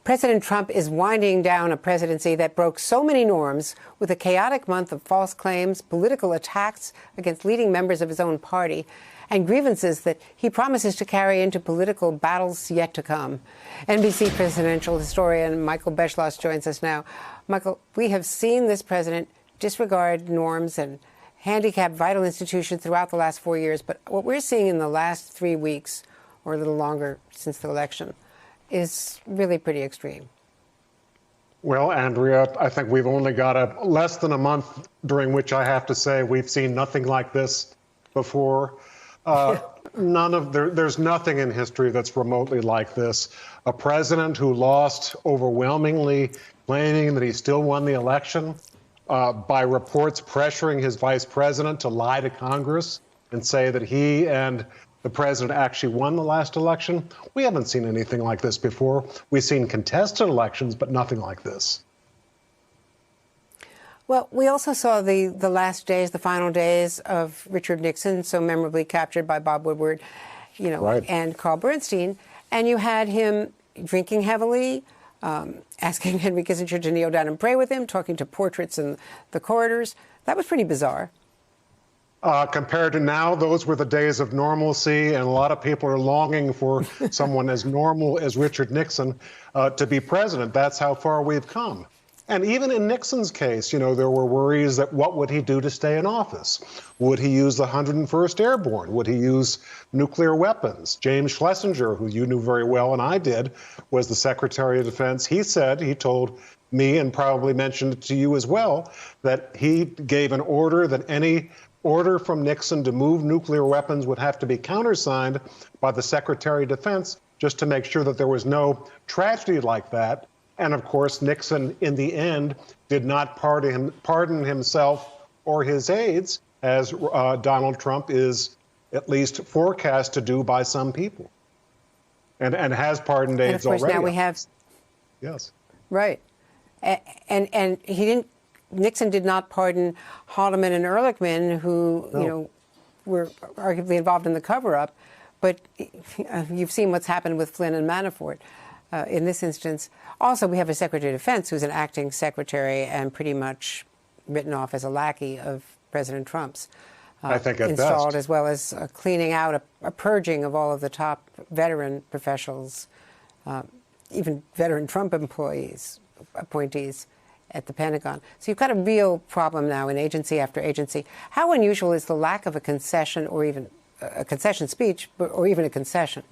President Trump is winding down a presidency that broke so many norms with a chaotic month of false claims, political attacks against leading members of his own party, and grievances that he promises to carry into political battles yet to come. NBC presidential historian Michael Beschloss joins us now. Michael, we have seen this president disregard norms and handicap vital institutions throughout the last 4 years, but what we're seeing in the last 3 weeks, or a little longer since the election, is really pretty extreme. Well, Andrea, I think we've only got less than a month during which I have to say we've seen nothing like this before. There's nothing in history that's remotely like this. A president who lost overwhelmingly, claiming that he still won the election, by reports pressuring his vice president to lie to Congress and say that he and the president actually won the last election. We haven't seen anything like this before. We've seen contested elections, but nothing like this. Well, we also saw the last days, the final days of Richard Nixon, so memorably captured by Bob Woodward, right, and Carl Bernstein. And you had him drinking heavily, asking Henry Kissinger to kneel down and pray with him, talking to portraits in the corridors. That was pretty bizarre. Compared to now, those were the days of normalcy, and a lot of people are longing for someone as normal as Richard Nixon to be president. That's how far we've come. And even in Nixon's case, there were worries that what would he do to stay in office? Would he use the 101st Airborne? Would he use nuclear weapons? James Schlesinger, who you knew very well and I did, was the Secretary of Defense. He told me, and probably mentioned it to you as well, that he gave an order that any order from Nixon to move nuclear weapons would have to be countersigned by the Secretary of Defense, just to make sure that there was no tragedy like that. And of course, Nixon, in the end, did not pardon himself or his aides, as Donald Trump is at least forecast to do by some people, and has pardoned aides already. And of course, now we have. Yes. Right. And he didn't. Nixon did not pardon Haldeman and Ehrlichman, who, were arguably involved in the cover-up. But you've seen what's happened with Flynn and Manafort in this instance. Also, we have a Secretary of Defense who's an acting secretary and pretty much written off as a lackey of President Trump's. I think at installed, best. as well as cleaning out, a purging of all of the top veteran professionals, even veteran Trump appointees at the Pentagon. So you've got a real problem now in agency after agency. How unusual is the lack of a concession, or even a concession speech, or even a concession?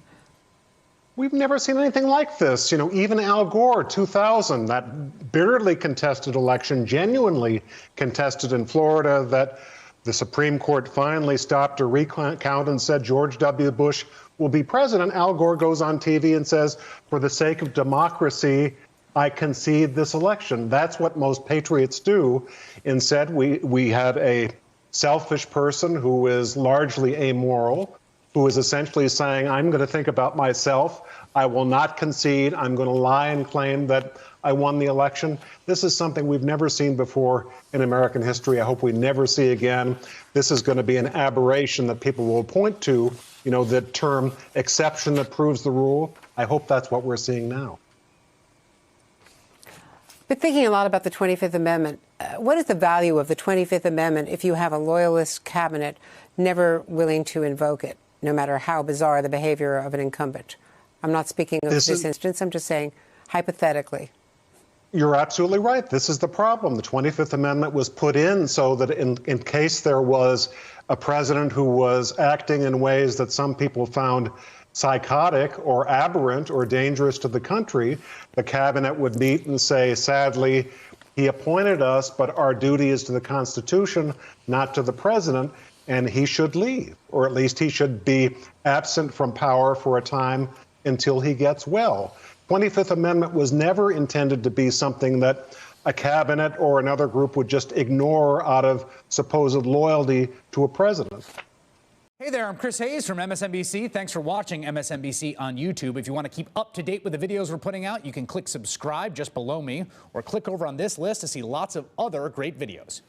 We've never seen anything like this. Even Al Gore, 2000, that bitterly contested election, genuinely contested in Florida, that the Supreme Court finally stopped a recount and said George W. Bush will be president. Al Gore goes on TV and says, for the sake of democracy, I concede this election. That's what most patriots do. Instead, we had a selfish person who is largely amoral, who is essentially saying, I'm going to think about myself. I will not concede. I'm going to lie and claim that I won the election. This is something we've never seen before in American history. I hope we never see again. This is going to be an aberration that people will point to, the term exception that proves the rule. I hope that's what we're seeing now. Been thinking a lot about the 25th Amendment. What is the value of the 25th Amendment if you have a loyalist cabinet never willing to invoke it, no matter how bizarre the behavior of an incumbent? I'm not speaking of this instance. I'm just saying hypothetically. You're absolutely right. This is the problem. The 25th Amendment was put in so that in case there was a president who was acting in ways that some people found psychotic or aberrant or dangerous to the country, the cabinet would meet and say, sadly, he appointed us, but our duty is to the Constitution, not to the president, and he should leave, or at least he should be absent from power for a time until he gets well. 25th Amendment was never intended to be something that a cabinet or another group would just ignore out of supposed loyalty to a president. Hey there, I'm Chris Hayes from MSNBC. Thanks for watching MSNBC on YouTube. If you want to keep up to date with the videos we're putting out, you can click subscribe just below me, or click over on this list to see lots of other great videos.